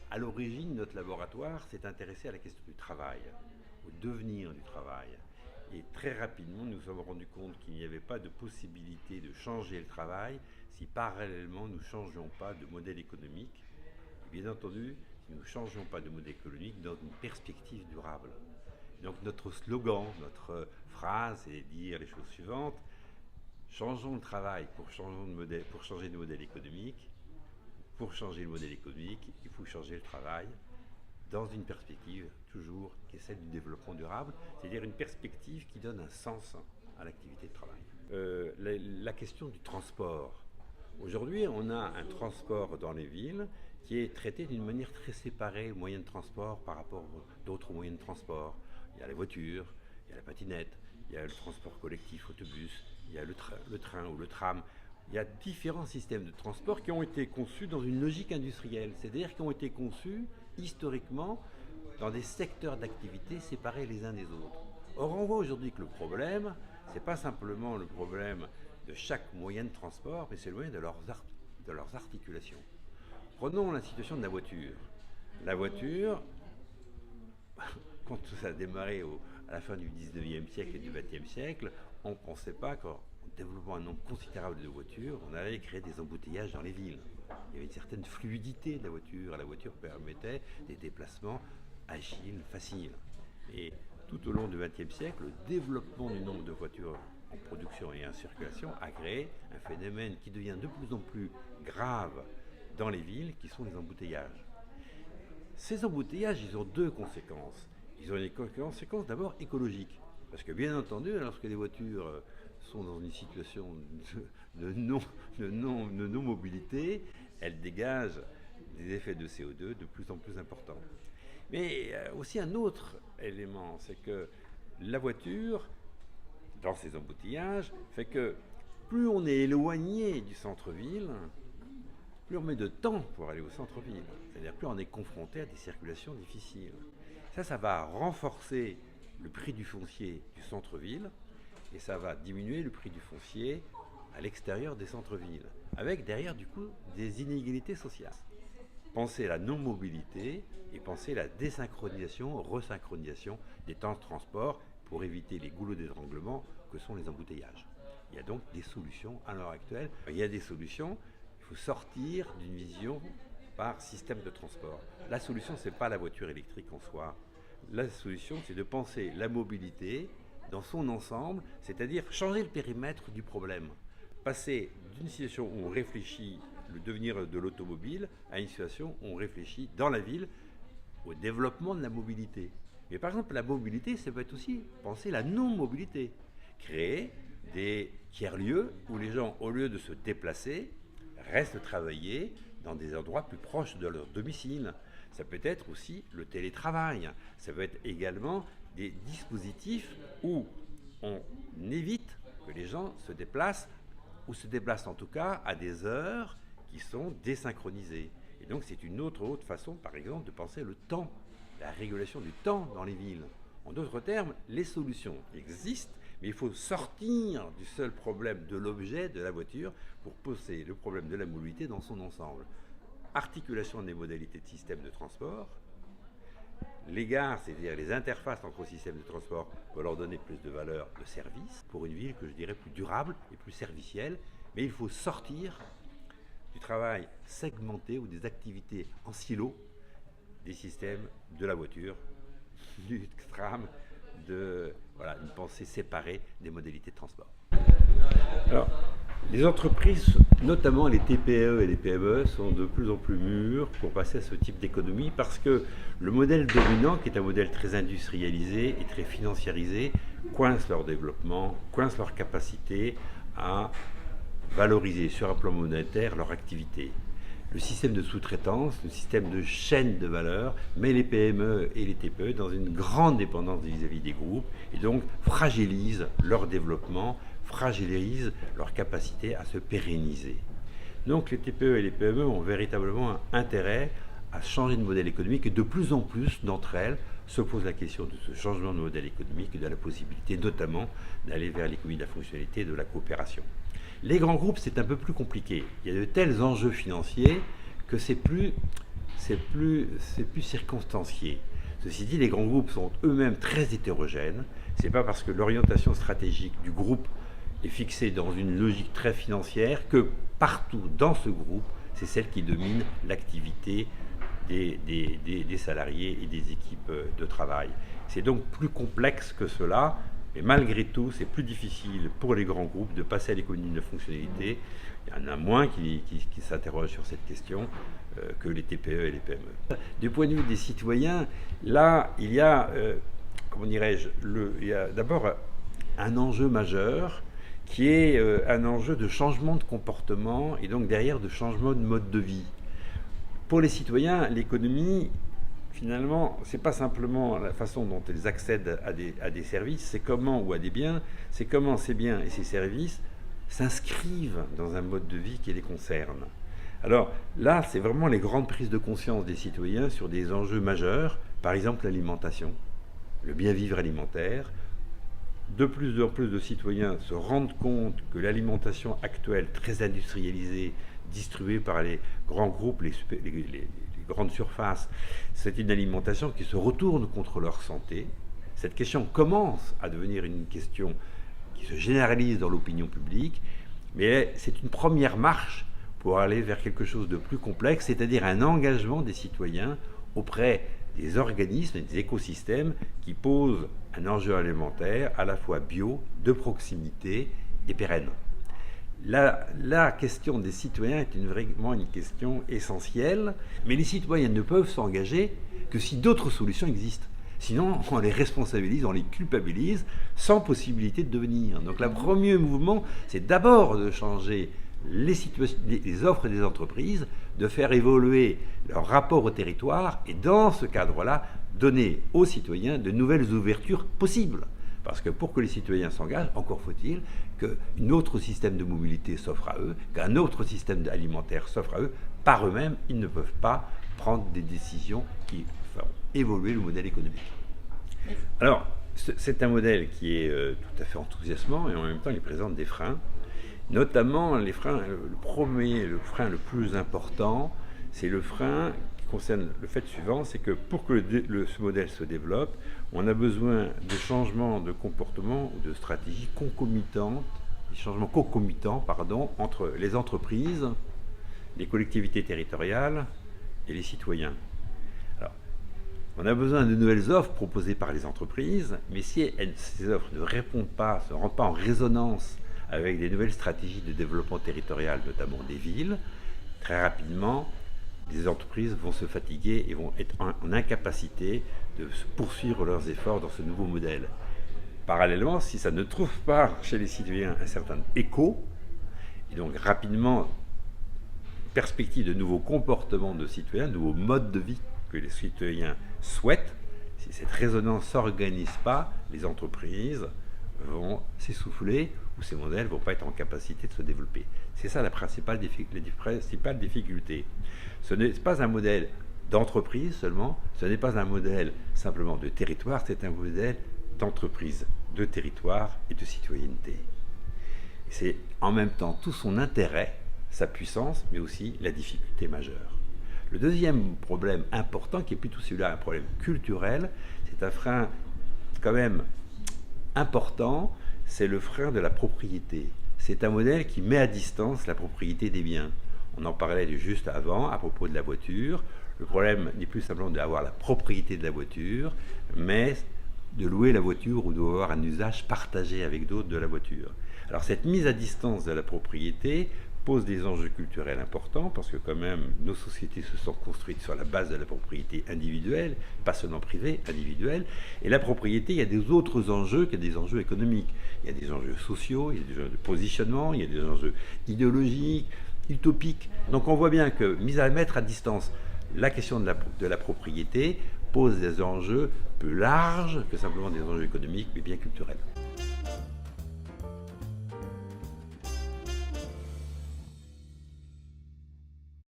À l'origine, notre laboratoire s'est intéressé à la question du travail, au devenir du travail. Et très rapidement, nous nous sommes rendus compte qu'il n'y avait pas de possibilité de changer le travail si parallèlement nous ne changions pas de modèle économique. Et bien entendu, si nous ne changeons pas de modèle économique dans une perspective durable. Donc notre slogan, notre phrase, c'est de dire les choses suivantes. Changeons le travail pour changer de modèle économique. Pour changer le modèle économique, il faut changer le travail dans une perspective toujours qui est celle du développement durable, c'est-à-dire une perspective qui donne un sens à l'activité de travail. La question du transport. Aujourd'hui, on a un transport dans les villes qui est traité d'une manière très séparée, moyens de transport par rapport à d'autres moyens de transport. Il y a les voitures, il y a la patinette, il y a le transport collectif, autobus, il y a le train ou le tram. Il y a différents systèmes de transport qui ont été conçus dans une logique industrielle, c'est-à-dire qui ont été conçus historiquement dans des secteurs d'activité séparés les uns des autres. Or, on voit aujourd'hui que le problème, ce n'est pas simplement le problème de chaque moyen de transport, mais c'est le moyen de leurs articulations. Prenons la situation de la voiture. La voiture, quand ça a démarré à la fin du 19e siècle et du 20e siècle, on ne pensait pas qu'en développant un nombre considérable de voitures, on allait créer des embouteillages dans les villes. Il y avait une certaine fluidité de la voiture. La voiture permettait des déplacements agiles, faciles. Et tout au long du XXe siècle, le développement du nombre de voitures en production et en circulation a créé un phénomène qui devient de plus en plus grave dans les villes, qui sont les embouteillages. Ces embouteillages, ils ont deux conséquences. Ils ont des conséquences d'abord écologiques. Parce que bien entendu, lorsque les voitures sont dans une situation de non-mobilité, elles dégagent des effets de CO2 de plus en plus importants. Mais aussi un autre élément, c'est que la voiture, dans ces embouteillages, fait que plus on est éloigné du centre-ville, plus on met de temps pour aller au centre-ville. C'est-à-dire plus on est confronté à des circulations difficiles. Ça va renforcer le prix du foncier du centre-ville, et ça va diminuer le prix du foncier à l'extérieur des centres-villes, avec derrière du coup des inégalités sociales. Pensez la non-mobilité et pensez la désynchronisation, resynchronisation des temps de transport pour éviter les goulots d'étranglement que sont les embouteillages. Il y a donc des solutions à l'heure actuelle. Il y a des solutions, il faut sortir d'une vision par système de transport. La solution, ce n'est pas la voiture électrique en soi. La solution, c'est de penser la mobilité dans son ensemble, c'est-à-dire changer le périmètre du problème. Passer d'une situation où on réfléchit le devenir de l'automobile à une situation où on réfléchit dans la ville au développement de la mobilité. Mais par exemple, la mobilité, ça peut être aussi penser la non-mobilité. Créer des tiers-lieux où les gens, au lieu de se déplacer, restent travailler dans des endroits plus proches de leur domicile. Ça peut être aussi le télétravail. Ça peut être également des dispositifs où on évite que les gens se déplacent, ou se déplacent en tout cas à des heures qui sont désynchronisées. Et donc c'est une autre façon, par exemple, de penser le temps, la régulation du temps dans les villes. En d'autres termes, les solutions existent, mais il faut sortir du seul problème de l'objet, de la voiture, pour poser le problème de la mobilité dans son ensemble. Articulation des modalités de système de transport, les gares, c'est-à-dire les interfaces entre systèmes de transport, pour leur donner plus de valeur de service, pour une ville que je dirais plus durable et plus servicielle, mais il faut sortir du travail segmenté ou des activités en silo des systèmes de la voiture, du tram, une pensée séparée des modalités de transport. Alors, les entreprises, notamment les TPE et les PME, sont de plus en plus mûres pour passer à ce type d'économie parce que le modèle dominant, qui est un modèle très industrialisé et très financiarisé, coince leur développement, coince leur capacité à valoriser sur un plan monétaire leur activité. Le système de sous-traitance, le système de chaîne de valeur met les PME et les TPE dans une grande dépendance vis-à-vis des groupes et donc fragilise leur développement, fragilise leur capacité à se pérenniser. Donc les TPE et les PME ont véritablement un intérêt à changer de modèle économique et de plus en plus d'entre elles se posent la question de ce changement de modèle économique et de la possibilité notamment d'aller vers l'économie de la fonctionnalité et de la coopération. Les grands groupes, c'est un peu plus compliqué. Il y a de tels enjeux financiers que c'est plus circonstancié. Ceci dit, les grands groupes sont eux-mêmes très hétérogènes. C'est pas parce que l'orientation stratégique du groupe est fixée dans une logique très financière que partout dans ce groupe, c'est celle qui domine l'activité des salariés et des équipes de travail. C'est donc plus complexe que cela, mais malgré tout, c'est plus difficile pour les grands groupes de passer à l'économie de fonctionnalité. Il y en a moins qui s'interrogent sur cette question que les TPE et les PME. Du point de vue des citoyens, là, il y a, comment dirais-je, il y a d'abord un enjeu majeur qui est un enjeu de changement de comportement et donc derrière de changement de mode de vie. Pour les citoyens, l'économie, finalement, ce n'est pas simplement la façon dont ils accèdent à des services, c'est comment, ou à des biens, c'est comment ces biens et ces services s'inscrivent dans un mode de vie qui les concerne. Alors là, c'est vraiment les grandes prises de conscience des citoyens sur des enjeux majeurs, par exemple l'alimentation, le bien-vivre alimentaire. De plus en plus de citoyens se rendent compte que l'alimentation actuelle, très industrialisée, distribuée par les grands groupes, les grandes surfaces, c'est une alimentation qui se retourne contre leur santé. Cette question commence à devenir une question qui se généralise dans l'opinion publique, mais c'est une première marche pour aller vers quelque chose de plus complexe, c'est-à-dire un engagement des citoyens auprès des organismes et des écosystèmes qui posent un enjeu alimentaire à la fois bio, de proximité et pérenne. La question des citoyens est vraiment une question essentielle, mais les citoyens ne peuvent s'engager que si d'autres solutions existent. Sinon, on les responsabilise, on les culpabilise, sans possibilité de devenir. Donc le premier mouvement, c'est d'abord de changer les offres des entreprises, de faire évoluer leur rapport au territoire et dans ce cadre-là, donner aux citoyens de nouvelles ouvertures possibles. Parce que pour que les citoyens s'engagent, encore faut-il qu'un autre système de mobilité s'offre à eux, qu'un autre système alimentaire s'offre à eux. Par eux-mêmes, ils ne peuvent pas prendre des décisions qui feront évoluer le modèle économique. Alors, c'est un modèle qui est tout à fait enthousiasmant et en même temps, il présente des freins. Notamment, les freins, le frein le plus important, c'est le frein qui concerne le fait suivant, c'est que pour que ce modèle se développe, on a besoin de changements de comportement ou de stratégies concomitantes, des changements concomitants, entre les entreprises, les collectivités territoriales et les citoyens. Alors, on a besoin de nouvelles offres proposées par les entreprises, mais si ces offres ne répondent pas, ne rentrent pas en résonance avec des nouvelles stratégies de développement territorial, notamment des villes, très rapidement, les entreprises vont se fatiguer et vont être en incapacité de poursuivre leurs efforts dans ce nouveau modèle. Parallèlement, si ça ne trouve pas chez les citoyens un certain écho, et donc rapidement, perspective de nouveaux comportements de citoyens, de nouveaux modes de vie que les citoyens souhaitent, si cette résonance ne s'organise pas, les entreprises vont s'essouffler ou ces modèles ne vont pas être en capacité de se développer. C'est ça la principale difficulté. Ce n'est pas un modèle d'entreprise seulement, ce n'est pas un modèle simplement de territoire, c'est un modèle d'entreprise, de territoire et de citoyenneté. C'est en même temps tout son intérêt, sa puissance, mais aussi la difficulté majeure. Le deuxième problème important, qui est plutôt celui-là, un problème culturel, c'est un frein quand même important, c'est le frein de la propriété. C'est un modèle qui met à distance la propriété des biens. On en parlait juste avant à propos de la voiture. Le problème n'est plus simplement d'avoir la propriété de la voiture, mais de louer la voiture ou d'avoir un usage partagé avec d'autres de la voiture. Alors cette mise à distance de la propriété pose des enjeux culturels importants parce que quand même nos sociétés se sont construites sur la base de la propriété individuelle, pas seulement privée, individuelle. Et la propriété, il y a des autres enjeux qu'il y a des enjeux économiques. Il y a des enjeux sociaux, il y a des enjeux de positionnement, il y a des enjeux idéologiques, utopiques. Donc on voit bien que mettre à distance la question de la propriété pose des enjeux plus larges que simplement des enjeux économiques, mais bien culturels.